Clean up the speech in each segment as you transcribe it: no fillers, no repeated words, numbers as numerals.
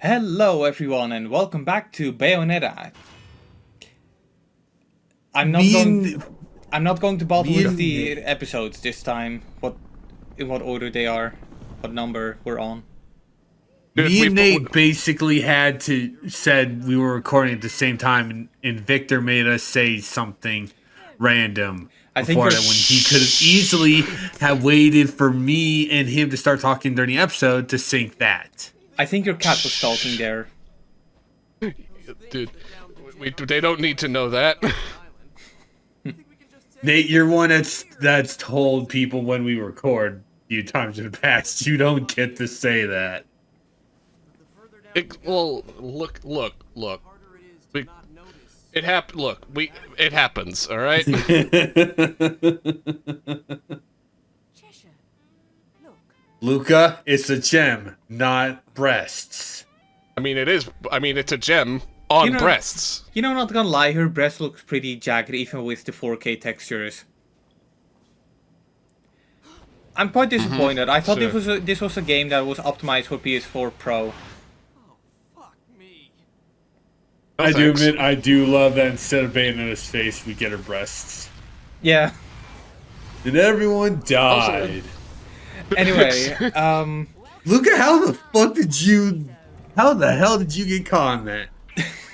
Hello everyone and welcome back to Bayonetta. I'm not Me going and I'm not going to bother me with and the Nate, episodes this time. In what order they are, what number we're on. Dude, me and Nate basically said we were recording at the same time, and Victor made us say something random I think before you're that when he could have easily have waited for me and him to start talking during the episode to sync that. I think your cat was talking there. dude, they don't need to know that. Nate, you're one that's told people when we record a few times in the past. You don't get to say that. Look. It happens, all right? Luca, it's a gem, not breasts. It's a gem on breasts. Not gonna lie, her breast looks pretty jagged even with the 4K textures. I'm quite disappointed. I thought sure. this was a game that was optimized for PS4 Pro. No, I do thanks. admit, I do love that instead of Bayonetta's face, we get her breasts. Yeah. And everyone died. Anyway, Luca, how the hell did you get caught in that?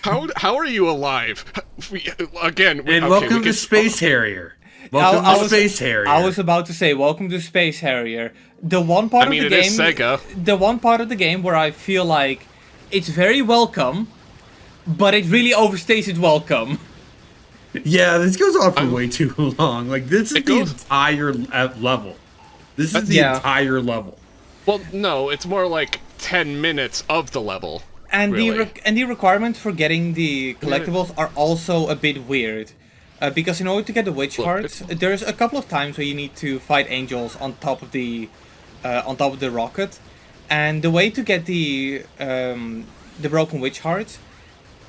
How are you alive? Welcome to Space Harrier. Welcome to Space Harrier. I was about to say, welcome to Space Harrier. The one part of the game, is Sega. The one part of the game where I feel like it's very welcome, but it really overstays its welcome. Yeah, this goes on for way too long. Like, this is the entire level. This is the entire level. Well, no, it's more like 10 minutes of the level. And really. the requirements for getting the collectibles are also a bit weird. Because in order to get the witch hearts, there's a couple of times where you need to fight angels on top of the rocket, and the way to get the broken witch hearts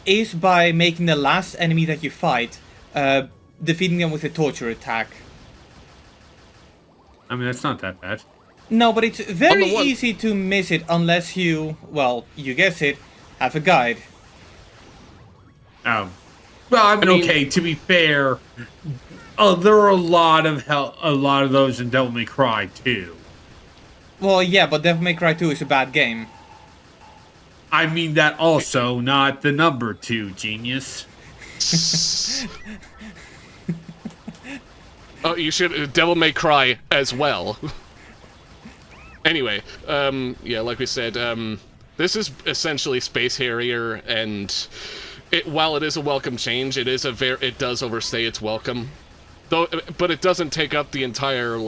is by making the last enemy that you fight, defeating them with a torture attack. I mean, that's not that bad. No, but it's very easy to miss it unless you, well, you guess it, have a guide. Oh. Well, I mean, okay, to be fair, there are a lot of those in Devil May Cry too. Well, yeah, but Devil May Cry 2 is a bad game. I mean that also, not the number 2, genius. Oh, you should Devil May Cry as well. Anyway, yeah, like we said, this is essentially Space Harrier, and while it is a welcome change, it does overstay its welcome. But it doesn't take up the entire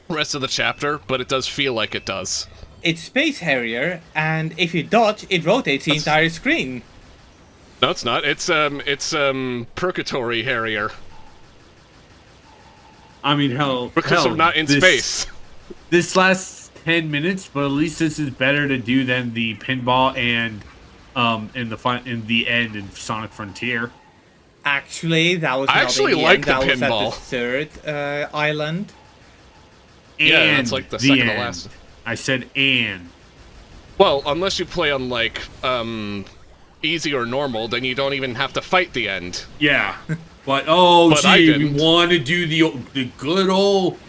rest of the chapter, but it does feel like it does. It's Space Harrier, and if you dodge, it rotates the entire screen. No, it's not. It's Purgatory Harrier. I mean, hell, because I'm not in space. This lasts 10 minutes, but at least this is better to do than the pinball and in the end in Sonic Frontier. Actually, that was I not actually in the like end. the That pinball. was at the third island. Yeah, that's like the second to last. I said and. Well, unless you play on easy or normal, then you don't even have to fight the end. Yeah, but gee, we want to do the good old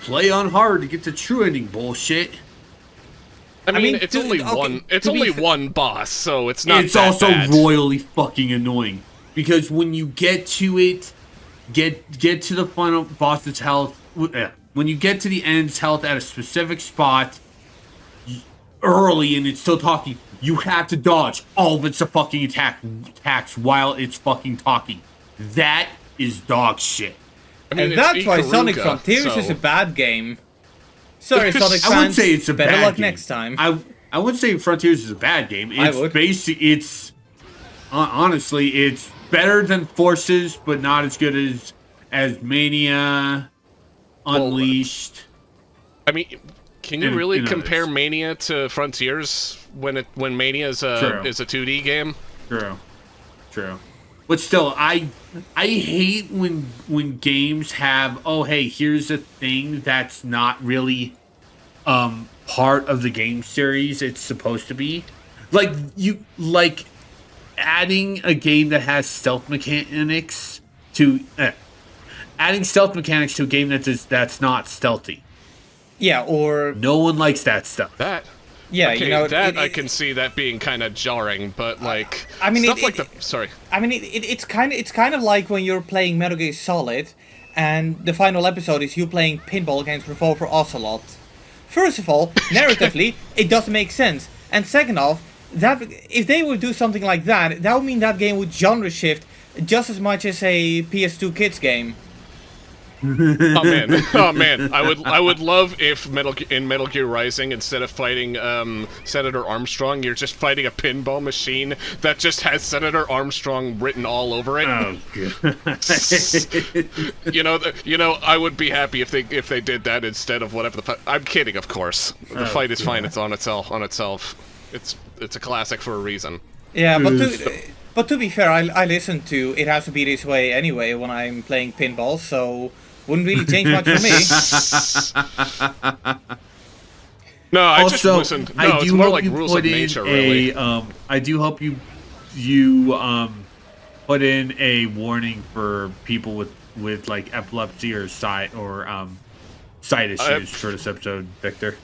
play on hard to get the true ending bullshit. I mean it's only one. It's only one boss, so it's not. It's also bad. Royally fucking annoying because when you get to it, get to the final boss's health. When you get to the end's health at a specific spot early and it's still talking, you have to dodge all of its fucking attacks while it's fucking talking. That is dog shit. I mean, and that's why Sonic Frontiers is a bad game. Sorry, Sonic fans. I wouldn't say it's a better bad luck game. next time. I wouldn't say Frontiers is a bad game. It's honestly, it's better than Forces, but not as good as Mania, Unleashed. I mean, can you really compare Mania to Frontiers when Mania is a 2D game? True. But still, I hate when games have, oh hey, here's a thing that's not really part of the game series it's supposed to be. like adding a game that has stealth mechanics to adding stealth mechanics to a game that's not stealthy. Yeah, or no one likes that stuff. That. Yeah, okay, you know, I can see that being kind of jarring, but like, I mean, sorry. I mean, it's kind of like when you're playing Metal Gear Solid, and the final episode is you playing pinball against Revolver Ocelot. First of all, narratively, it doesn't make sense, and second off, that if they would do something like that, that would mean that game would genre shift just as much as a PS2 kids game. Oh man! I would love if in Metal Gear Rising, instead of fighting Senator Armstrong, you're just fighting a pinball machine that just has Senator Armstrong written all over it. Oh god! you know, I would be happy if they did that instead of whatever the fight. I'm kidding, of course. The fight is fine. It's on itself. It's a classic for a reason. Yeah, but to be fair, I listen to It Has to Be This Way anyway when I'm playing pinball, so wouldn't really change much for me. No, I also, just listened. No, it's more like rules of nature, really. I do hope you put in a warning for people with like epilepsy or sight issues for this episode, Victor.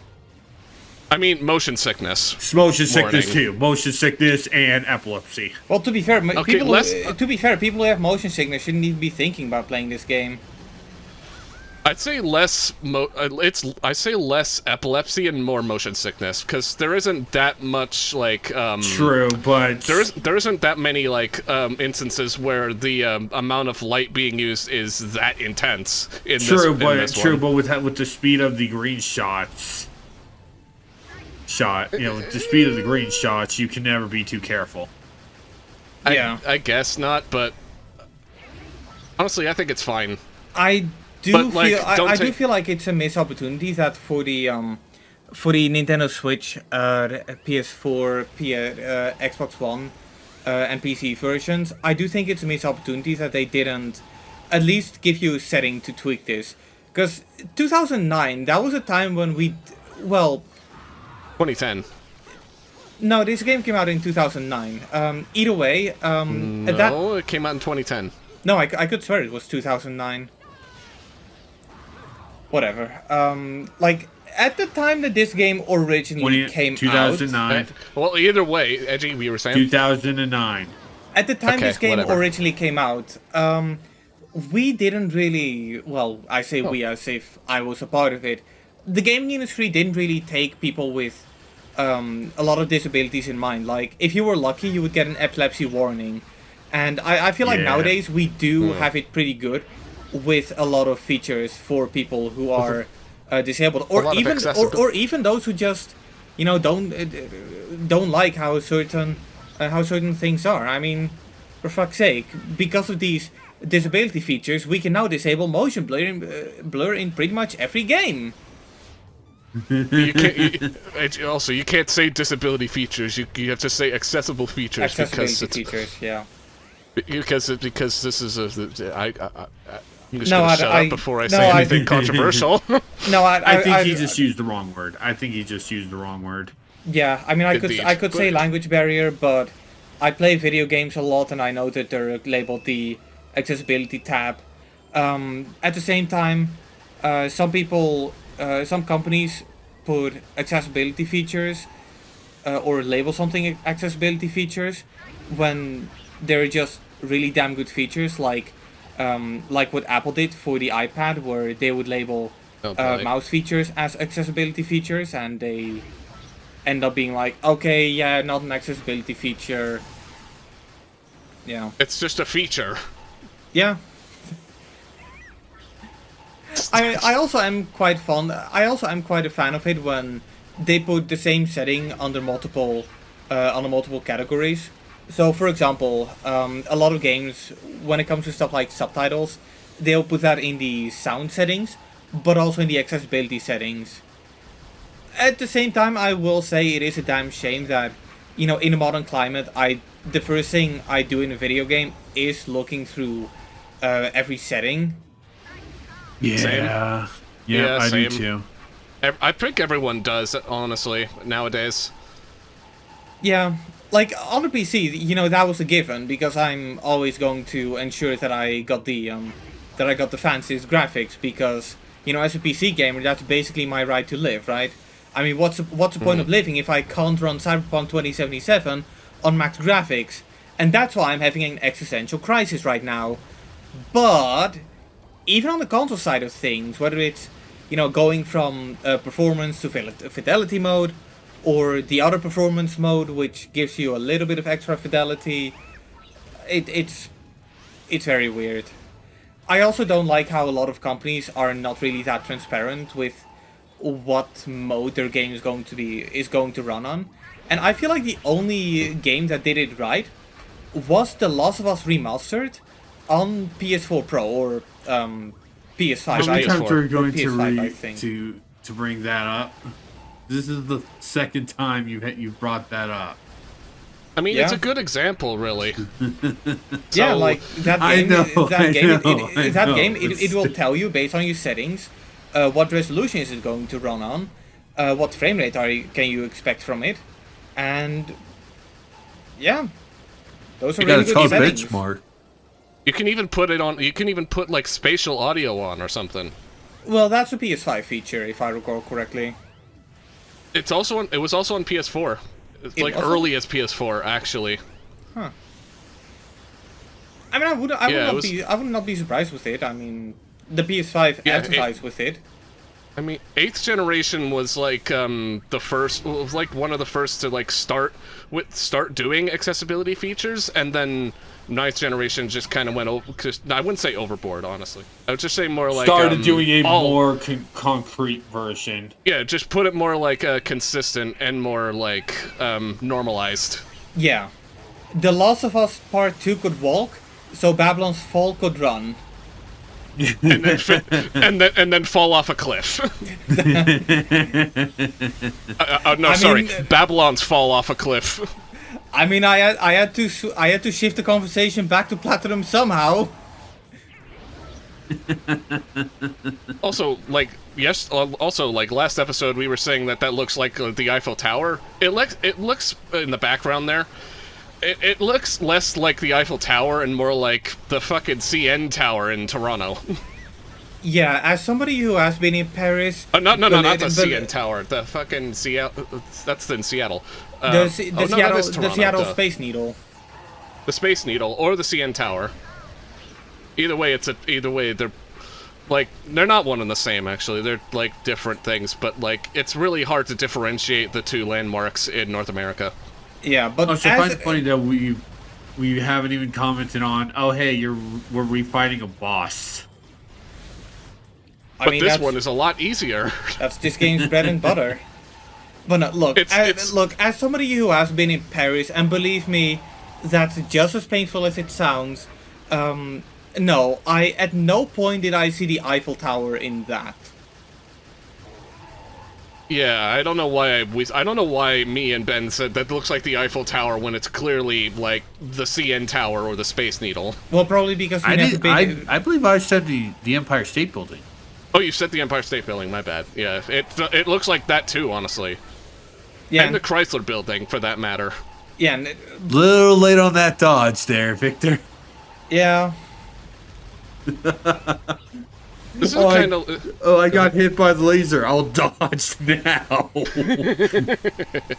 I mean, motion sickness. Motion sickness too. Motion sickness and epilepsy. Well, to be fair, okay, people who have motion sickness shouldn't even be thinking about playing this game. I'd say less less epilepsy and more motion sickness, because there isn't that much like true, but there isn't that many like instances where the amount of light being used is that intense in but with the speed of the green with the speed of the green shots, you can never be too careful. I guess not, but honestly, I think it's fine. I do feel like it's a missed opportunity that for the Nintendo Switch, PS4, Xbox One, and PC versions, I do think it's a missed opportunity that they didn't at least give you a setting to tweak this. Because 2009, that was a time when 2010. No, this game came out in 2009. Either way, it came out in 2010. No, I could swear it was 2009. Whatever. Like, at the time that this game originally came 2009. out... Well, either way, Edgy, we were saying... 2009. At the time this game originally came out, we didn't really... Well, I say we as if I was a part of it. The gaming industry didn't really take people with a lot of disabilities in mind. Like, if you were lucky, you would get an epilepsy warning. And I feel like nowadays we do have it pretty good with a lot of features for people who are disabled, or even those who just, don't like how certain things are. I mean, for fuck's sake, because of these disability features, we can now disable motion blur in pretty much every game. You can't say disability features. You have to say accessible features. Features, yeah. Because this is I'm just gonna shut up before I say anything controversial. I think he just used the wrong word. Yeah, I mean, I could say language barrier, but I play video games a lot, and I know that they're labeled the accessibility tab. At the same time, some companies put accessibility features or label something accessibility features when they're just really damn good features, like what Apple did for the iPad, where they would label mouse features as accessibility features, and they end up being like, okay, yeah, not an accessibility feature. Yeah. It's just a feature. Yeah. I also am quite a fan of it when they put the same setting under multiple categories. So, for example, a lot of games, when it comes to stuff like subtitles, they'll put that in the sound settings, but also in the accessibility settings. At the same time, I will say it is a damn shame that, in a modern climate, the first thing I do in a video game is looking through every setting. Yeah. Same. Yeah, I same. do too. I think everyone does, honestly, nowadays. Yeah, like on the PC, that was a given because I'm always going to ensure that I got the fanciest graphics because as a PC gamer, that's basically my right to live, right? I mean, what's the point of living if I can't run Cyberpunk 2077 on max graphics? And that's why I'm having an existential crisis right now. But even on the console side of things, whether it's going from performance to fidelity mode, or the other performance mode, which gives you a little bit of extra fidelity, it's very weird. I also don't like how a lot of companies are not really that transparent with what mode their game is going to run on. And I feel like the only game that did it right was The Last of Us Remastered on PS4 Pro or PS5. How many times are we going PS5, to bring that up? This is the second time you've brought that up. I mean, it's a good example, really. Yeah, like that game. I know. It will tell you based on your settings what resolution is it going to run on, what frame rate can you expect from it, and yeah, those are really good settings. benchmark. You can even put it on. You can even put like spatial audio on or something. Well, that's a PS5 feature, if I recall correctly. It was also on PS4. It's like early as PS4, actually. Huh. I mean, I would not be surprised with it. I mean, the PS5 advertised with it. I mean, 8th generation was like the first. Was like one of the first to like start doing accessibility features, and then 9th generation just kind of went over. I wouldn't say overboard, honestly. I would just say more like started doing a more concrete version. Yeah, just put it more like consistent and more like normalized. Yeah, The Last of Us Part 2 could walk, so Babylon's Fall could run. and then fall off a cliff. Babylon's fall off a cliff. I mean, I had to shift the conversation back to Platinum somehow. Also, like last episode we were saying that looks like the Eiffel Tower. It looks in the background there. It looks less like the Eiffel Tower and more like the fucking CN Tower in Toronto. Yeah, as somebody who has been in Paris... not the CN Tower. The fucking Seattle... That's in Seattle. The Seattle Space Needle. The Space Needle, or the CN Tower. Either way, they're... Like, they're not one and the same, actually. They're, like, different things, but, like, it's really hard to differentiate the two landmarks in North America. Yeah, but I find it funny that we haven't even commented on. Oh, hey, we're refighting a boss. But this one is a lot easier. That's this game's bread and butter. But no, look, as somebody who has been in Paris, and believe me, that's just as painful as it sounds. No, at no point did I see the Eiffel Tower in that. Yeah, I don't know why me and Ben said that looks like the Eiffel Tower when it's clearly like the CN Tower or the Space Needle. Well, probably because I believe I said the Empire State Building. Oh, you said the Empire State Building. My bad. Yeah, it looks like that too, honestly. Yeah, and the Chrysler Building, for that matter. Yeah, Little late on that dodge there, Victor. Yeah. This is kind of. Oh, I got hit by the laser. I'll dodge now.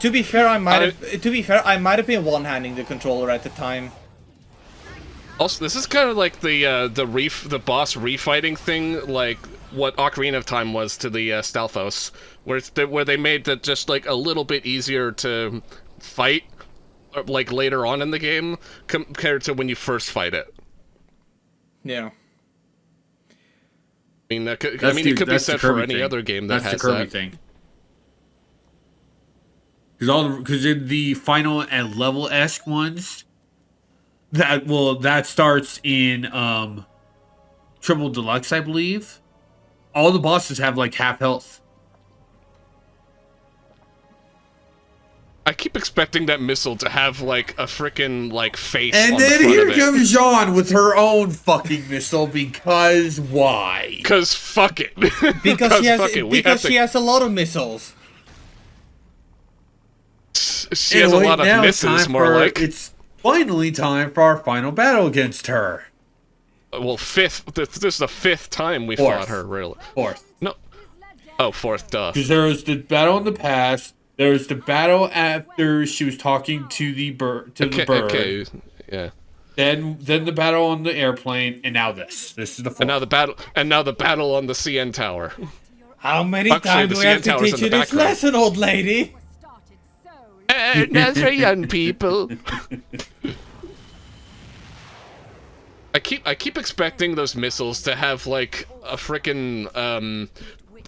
To be fair, I might have been one-handing the controller at the time. Also, this is kind of like the boss refighting thing, like what Ocarina of Time was to the Stalfos, where they made that just like a little bit easier to fight, like later on in the game compared to when you first fight it. Yeah. I mean, it could be said for any other game that has the Kirby thing. Because in the final and level-esque ones, that starts in Triple Deluxe, I believe. All the bosses have like half health. I keep expecting that missile to have like a freaking like face. And on then the front here of it. comes Jean with her own fucking missile because why? Because fuck it. Because she has a lot of missiles. She has a lot of now it's misses, time more for- like. It's finally time for our final battle against her. Well, fifth. This is the fifth time we Fourth. fought her, really. Fourth. No. Oh, fourth, duh. Because there was the battle in the past. There was the battle after she was talking to the bird. Okay, yeah. Then the battle on the airplane, and now this. This is the fourth. And now the battle on the CN tower. How many Actually, times the do we have CN to tower's teach in you the this background. lesson, old lady? That's for young people. I keep expecting those missiles to have like a frickin'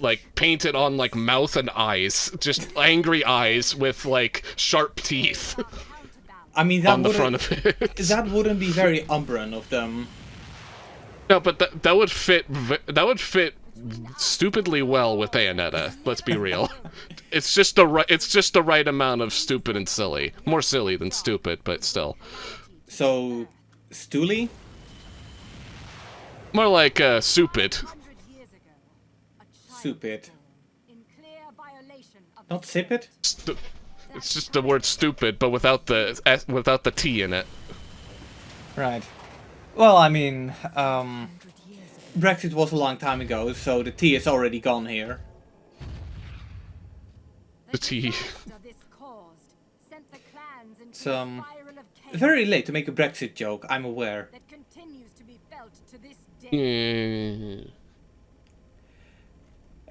like painted on like mouth and eyes, just angry eyes with like sharp teeth I mean, that on the front wouldn't, of it. that wouldn't be very Umbran of them. No, but that would fit. That would fit stupidly well with Bayonetta. Let's be real. It's just the right amount of stupid and silly. More silly than stupid, but still. So, Stooley? More like stupid. Stupid. Not sip it? It's just the word stupid, but without the T in it. Right. Well, I mean, Brexit was a long time ago, so the T is already gone here. The T. It's, very late to make a Brexit joke, I'm aware.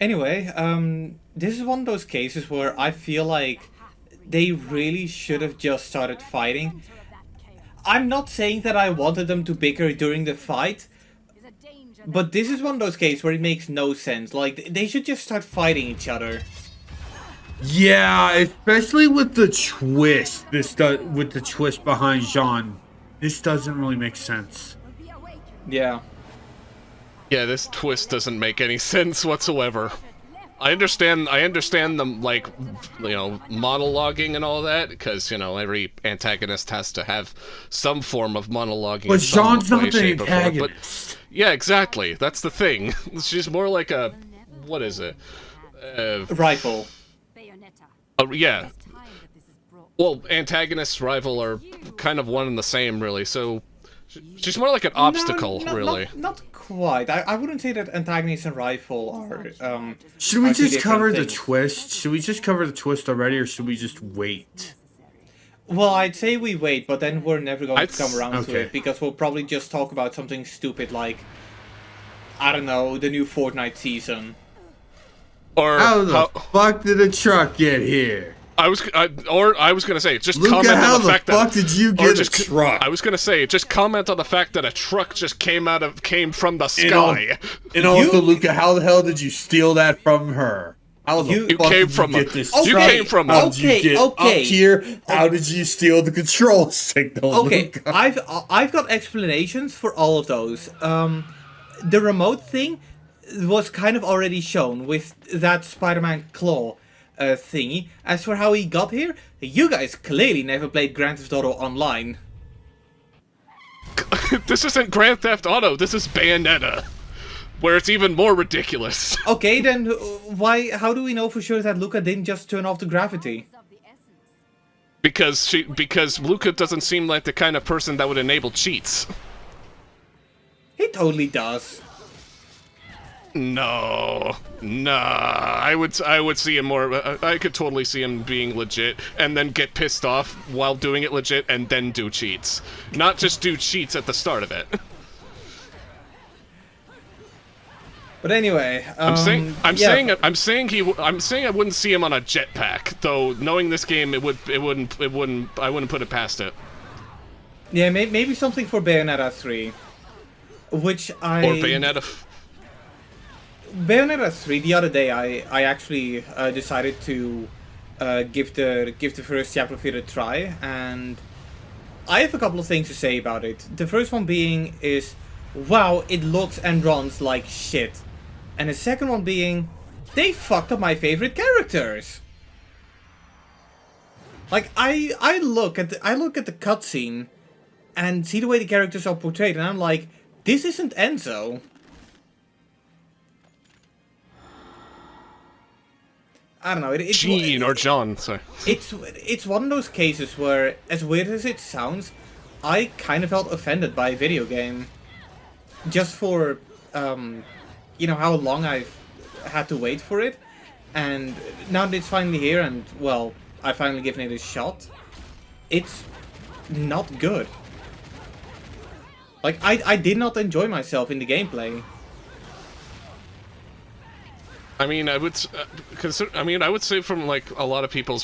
Anyway, this is one of those cases where I feel like they really should have just started fighting. I'm not saying that I wanted them to bicker during the fight, but this is one of those cases where it makes no sense. Like, they should just start fighting each other. Yeah, especially with the twist. With the twist behind Jean. This doesn't really make sense. Yeah. Yeah, this twist doesn't make any sense whatsoever. I understand them, like, you know, monologuing and all that, because, you know, every antagonist has to have some form of monologuing. But Jean's not the antagonist. But, yeah, exactly. That's the thing. She's more like a... What is it? Rifle. Yeah. Well, antagonist, rival are kind of one and the same, really, so... She's more like an obstacle, really. Not quite. I wouldn't say that antagonist and rifle are, Should we are two just different cover the things. twist? Should we just cover the twist already, or should we just wait? Well, I'd say we wait, but then we're never going to come around to okay. it, because we'll probably just talk about something stupid like, I don't know, the new Fortnite season. Or How the fuck did a truck get here? I was gonna say, just Luca, comment how on the the fact fuck that, did you or get a just, truck? I was gonna say, just comment on the fact that a truck just came from the And al- sky. And also, Luca, how the hell did you steal that from her? How the You fuck came did from you a- get this you truck? came from a- How did you get okay. up here? How did you steal the control signal? Okay, Luca? I've got explanations for all of those. The remote thing was kind of already shown with that Spider-Man claw thingy. As for how he got here, you guys clearly never played Grand Theft Auto Online. This isn't Grand Theft Auto. This is Bayonetta, where it's even more ridiculous. Okay, then why? How do we know for sure that Luca didn't just turn off the gravity? Because Luca doesn't seem like the kind of person that would enable cheats. He totally does. No, I would see him more. I could totally see him being legit, and then get pissed off while doing it legit, and then do cheats. Not just do cheats at the start of it. But anyway, I'm saying I wouldn't see him on a jetpack. Though knowing this game, I wouldn't put it past it. Yeah, maybe something for Bayonetta 3, which I. Or Bayonetta. Bayonetta 3, the other day I actually decided to give the first chapter of it a try, and I have a couple of things to say about it. The first one being is, wow, it looks and runs like shit. And the second one being, they fucked up my favorite characters. Like I look at the cutscene and see the way the characters are portrayed, and I'm like, this isn't Enzo. I don't know. Gene or John, sorry. It's one of those cases where, as weird as it sounds, I kind of felt offended by a video game, just for how long I've had to wait for it, and now that it's finally here, and well, I've finally given it a shot. It's not good. Like I did not enjoy myself in the gameplay. I mean, I would say from like a lot of people's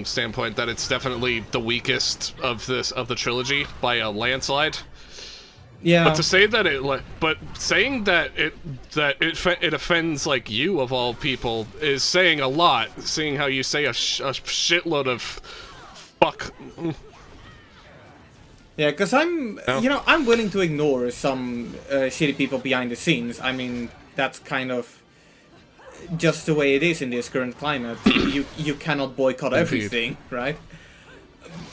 standpoint that it's definitely the weakest of the trilogy by a landslide. Yeah. But to say that saying that it offends like you of all people is saying a lot. Seeing how you say a shitload of fuck. Yeah, because I'm willing to ignore some shitty people behind the scenes. I mean, that's kind of just the way it is in this current climate. You cannot boycott everything, right?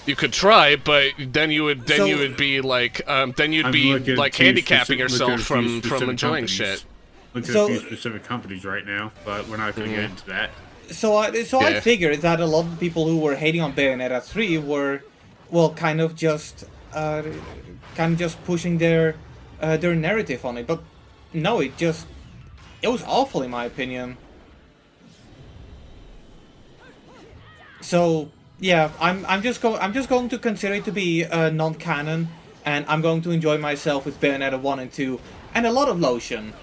You could try, but then you would be like handicapping yourself from enjoying shit. Look at a few specific companies right now, but we're not going to get into that. So I figured that a lot of the people who were hating on Bayonetta 3 were, well, kind of just pushing their narrative on it, but no, it was awful in my opinion. So yeah, I'm just going to consider it to be non-canon, and I'm going to enjoy myself with Bayonetta 1 and 2 and a lot of lotion.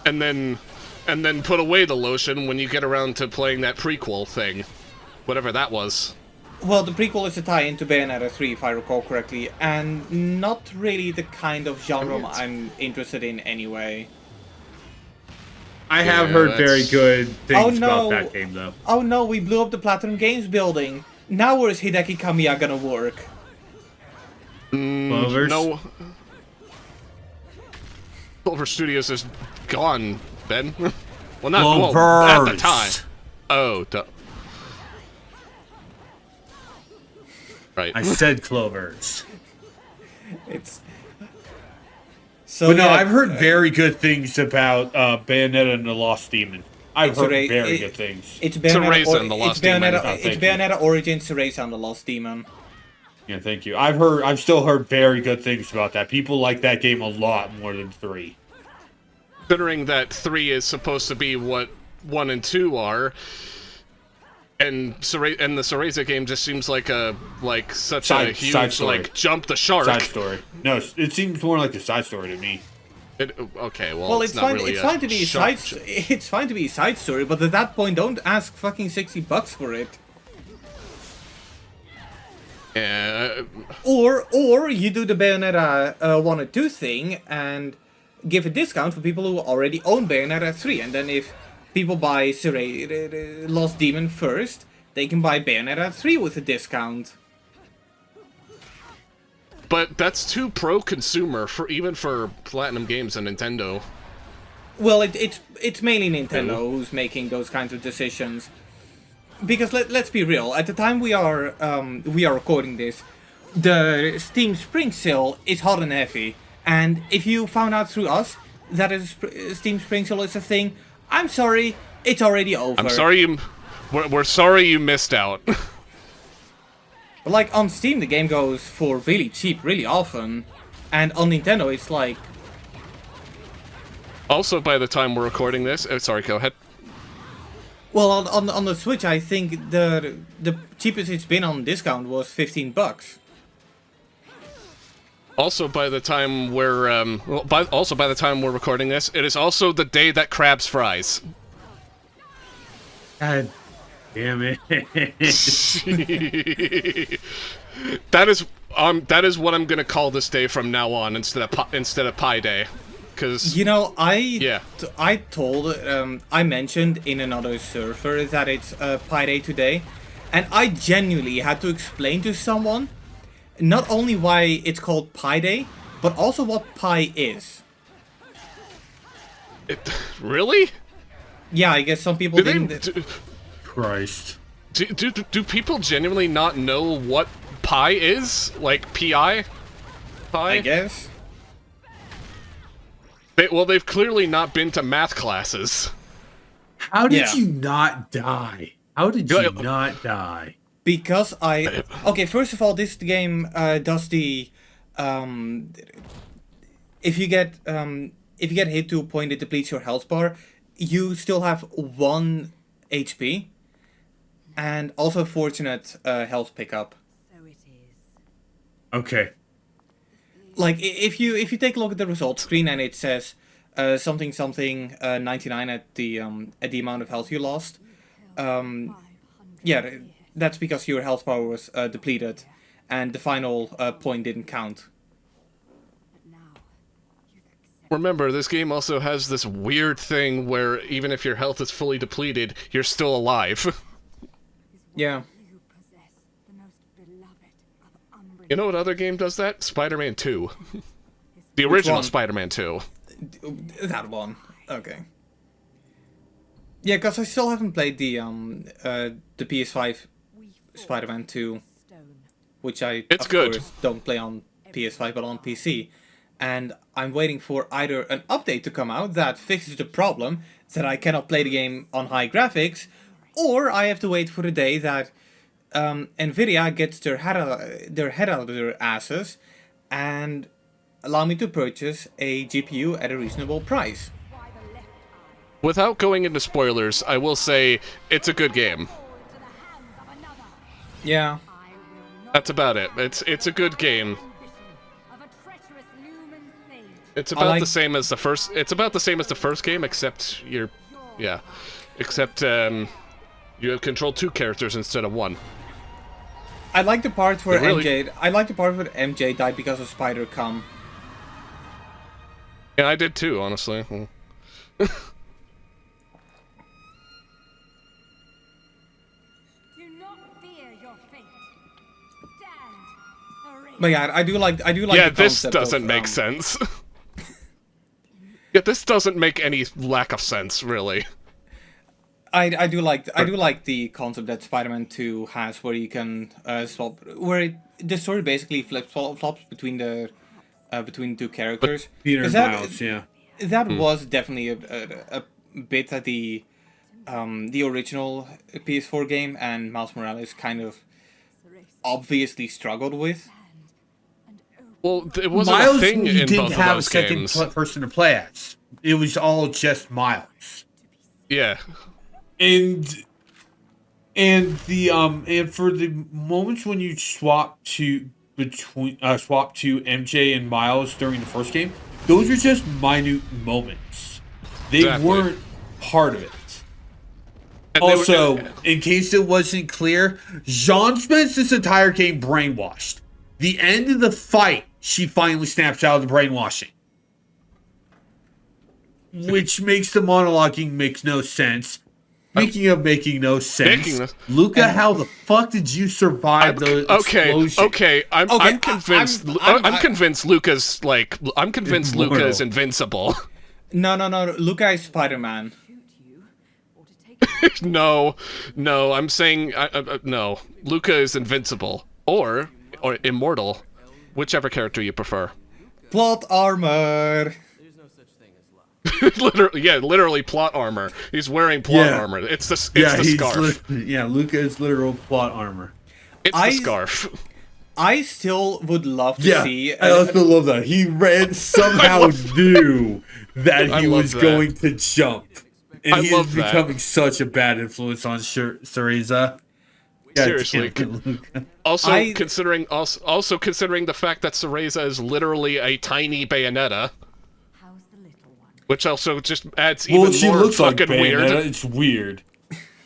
And then put away the lotion when you get around to playing that prequel thing, whatever that was. Well, the prequel is a tie-in to Bayonetta 3, if I recall correctly, and not really the kind of genre I'm interested in anyway. I have heard very good things about that game, though. Oh no, we blew up the Platinum Games building. Now where's Hideki Kamiya gonna work? Clovers? No. Clover Studios is gone, Ben. Well, not at the time. Oh, right. I said Clovers. It's... So, but no, I've heard very good things about Bayonetta and the Lost Demon. I've heard very good things. It's Bayonetta and the Lost Demon. It's Bayonetta Origins, Cereza and the Lost Demon. Yeah, thank you. I've still heard very good things about that. People like that game a lot more than 3. Considering that 3 is supposed to be what 1 and 2 are, and the Cereza game just seems like such a huge jump the shark. Side story. No, it seems more like a side story to me. Okay, well, it's not fine. really it's fine to be a side. It's fine to be a side story, but at that point, don't ask fucking $60 for it. Yeah. Or you do the Bayonetta 1 and 2 thing and give a discount for people who already own Bayonetta 3, and then if people buy Lost Demon first, they can buy Bayonetta 3 with a discount. But that's too pro-consumer even for Platinum Games and Nintendo. Well, it's mainly Nintendo who's making those kinds of decisions. Because let's be real, at the time we are recording this, the Steam Spring Sale is hot and heavy, and if you found out through us that Steam Spring Sale is a thing, I'm sorry, it's already over. I'm sorry we're sorry you missed out. But like on Steam the game goes for really cheap really often, and on Nintendo it's like... Also, by the time we're recording this, sorry, go ahead. Well, on the Switch I think the cheapest it's been on discount was $15. Also, by the time we're by the time we're recording this, it is also the day that Krabs fries. God damn it! That is what I'm gonna call this day from now on instead of Pi Day, because I mentioned in another server that it's Pi Day today, and I genuinely had to explain to someone not only why it's called Pi Day, but also what pi is. Really? Yeah, I guess some people didn't... Christ. Do people genuinely not know what pi is? Like, P-I? Pi? I guess. They've clearly not been to math classes. How did Yeah. you not die? How did you not die? Because okay, first of all, this game does the if you get hit to a point that depletes your health bar, you still have 1 HP, and also fortunate health pickup. So it is. Okay. Like if you take a look at the results screen and it says something 99 at the amount of health you lost, yeah, that's because your health bar was depleted, and the final point didn't count. But now you've accepted Remember, this game also has this weird thing where even if your health is fully depleted, you're still alive. Yeah. you possess the most beloved of Umbridge. You know what other game does that? Spider-Man 2. The original one? Spider-Man 2. That one. Okay. Yeah, because I still haven't played the PS5 We fought Spider-Man 2, stone. which I It's of good. course don't play on PS5 but on PC. And I'm waiting for either an update to come out that fixes the problem that I cannot play the game on high graphics, or I have to wait for the day that Nvidia gets their head out of their asses and allow me to purchase a GPU at a reasonable price. Why the left eye? Without going into spoilers, I will say it's a good game. Fall into the hands of another. Yeah. I will not That's about it. It's a good game. ambition of a treacherous lumen sage. It's about like- the same as the first. It's about the same as the first game, except except you have control 2 characters instead of 1. I like the part where Really- MJ died because of Spider Cum. Yeah, I did too, honestly. Do not fear your fate. Stand, serene. But yeah, I do like Yeah, the this concept doesn't of, make sense. Yeah, this doesn't make any lack of sense, really. I do like the concept that Spider-Man 2 has, where you can swap, the story basically flops between the two characters. Peter 'Cause and Miles, yeah. That was definitely a bit that the original PS4 game and Miles Morales kind of obviously struggled with. Well, it wasn't Miles, a thing you in didn't both of have a those second games. person to play as. It was all just Miles. Yeah. And for the moments when you swap to MJ and Miles during the first game, those are just minute moments. They Exactly. weren't part of it. And they were- Also, in case it wasn't clear, Jean spends this entire game brainwashed. The end of the fight, she finally snaps out of the brainwashing. Which makes the monologuing makes no sense. Speaking of making no sense, Making no- Luca, how the fuck did you survive the explosion? Okay. I'm convinced. I'm convinced Luca's I'm convinced Immortal. Luca is invincible. No, Luca is Spider-Man. Shoot you, or to take No, I'm saying no. Luca is invincible or immortal, whichever character you prefer. Plot armor. literally plot armor. He's wearing plot Yeah. armor. It's the scarf. Luca is literal plot armor. It's I- the scarf. I still would love to Yeah, see. I also love that. He somehow knew that I he love was that. going to jump. And I he love is that. becoming such a bad influence on Cereza. God Seriously. damn it, Luca. Also, I- considering the fact that Cereza is literally a tiny Bayonetta, how's the little one? which also just adds Well, even she more looks like fucking Bayonetta. weird. It's weird.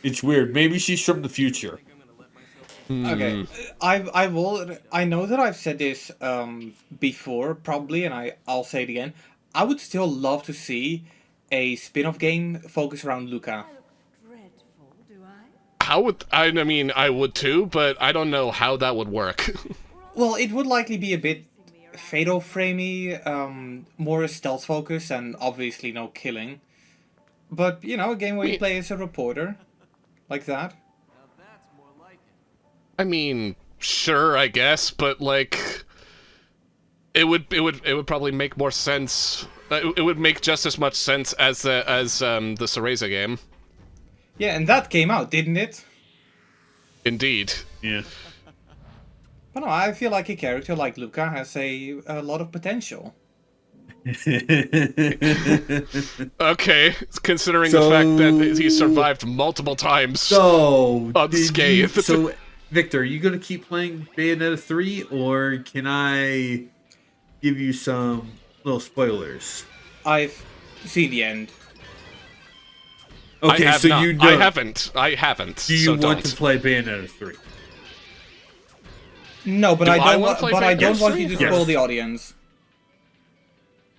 It's weird. Maybe she's from the future. Okay, I know that I've said this before, probably, and I'll say it again. I would still love to see a spin-off game focused around Luca. I look dreadful, do I? How would I mean I would too, but I don't know how that would work. Well, it would likely be a bit Fatal Framey, more stealth focus, and obviously no killing. But you know, a game where you play as a reporter, like that. I mean, sure, I guess, but it would probably make more sense. It would make just as much sense as the Cereza game. Yeah, and that came out, didn't it? Indeed. Yeah. But no, I feel like a character like Luca has a lot of potential. Okay, considering the fact that he survived multiple times. So, Unscathed. So, Victor, are you gonna keep playing Bayonetta 3, or can I give you some little spoilers? I've seen the end. Okay, I have so not. you know. I haven't. Do you so want don't. to play Bayonetta 3? No, but Do I I don't. wanna play But I don't Bayonetta want 3? you to Yes. spoil the audience.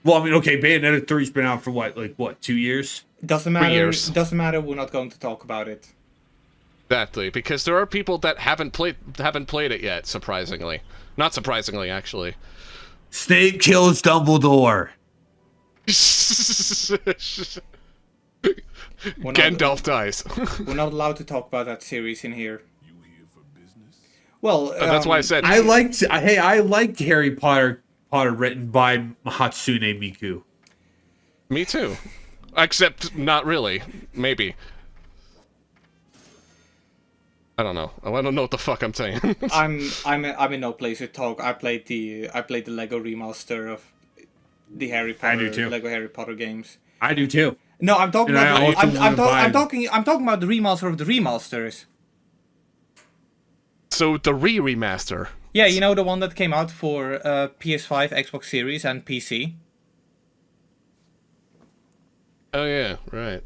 Well, I mean, okay, Bayonetta 3's been out for what, 2 years? Doesn't matter. years. Doesn't matter. We're not going to talk about it. Exactly, because there are people that haven't played it yet. Surprisingly, not surprisingly, actually. Snape kills Dumbledore. We're not, Gandalf dies. we're not allowed to talk about that series in here. Well, That's why I said I liked Harry Potter written by Hatsune Miku. me too, except not really. Maybe. I don't know. I don't know what the fuck I'm saying. I'm in no place to talk. I played the Lego remaster of the Harry Potter. I do too. Lego Harry Potter games. I do too. No, I'm talking And I about. also wanna buy- I'm talking about the remaster of the remasters. So the remaster. Yeah, you know the one that came out for PS5, Xbox Series, and PC. Oh yeah, right.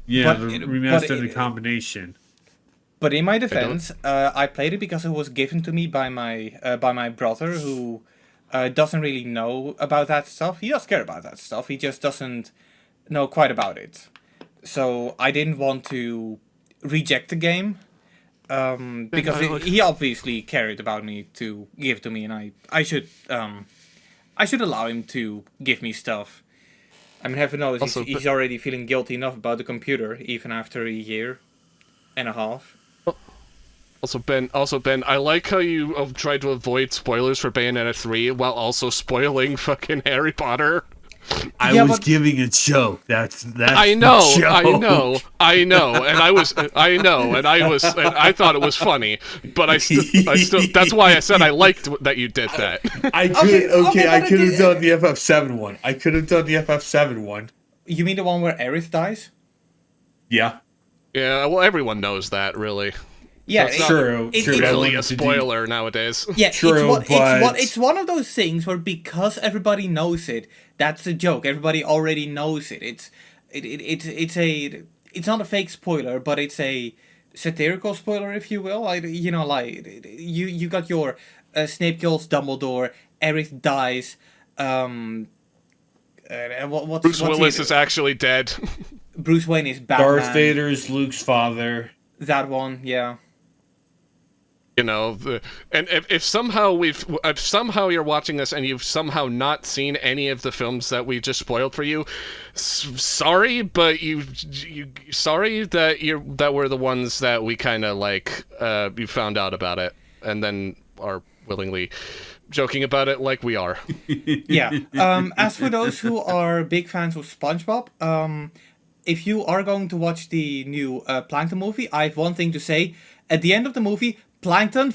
Yeah, But the it- remastered but the it- combination. But in my defense, I played it because it was given to me by my brother, who doesn't really know about that stuff. He does care about that stuff. He just doesn't know quite about it. So I didn't want to reject the game because he obviously cared about me to give to me, and I should allow him to give me stuff. I mean, heaven knows Also, he's already feeling guilty enough about the computer, even after a year and a half. Also, Ben, I like how you tried to avoid spoilers for Bayonetta 3 while also spoiling fucking Harry Potter. I Yeah, was but- giving a joke. That's I know, the joke. I know, and I thought it was funny, but I still, that's why I said I liked that you did that. I could Okay, I but could have it- done the FF7 one. I could have done the FF7 one. You mean the one where Aerith dies? Yeah. Yeah, well, everyone knows that, really. Yeah, it's not True. it- true. it's- I Really wanted a to do- spoiler nowadays. Yeah, True, it's one of those things where because everybody knows it, that's a joke. Everybody already knows it. It's not a fake spoiler, but it's a satirical spoiler, if you will. You got your Snape kills Dumbledore, Aerith dies. And what's Bruce what's Willis he- is actually dead. Bruce Wayne is Batman. Darth Vader's Luke's father. That one, yeah. You know, and if somehow if somehow you're watching this and you've somehow not seen any of the films that we just spoiled for you, sorry, but sorry that we're the ones that we kind of you found out about it and then are willingly joking about it like we are. Yeah. As for those who are big fans of SpongeBob, if you are going to watch the new Plankton movie, I have one thing to say. At the end of the movie, Plankton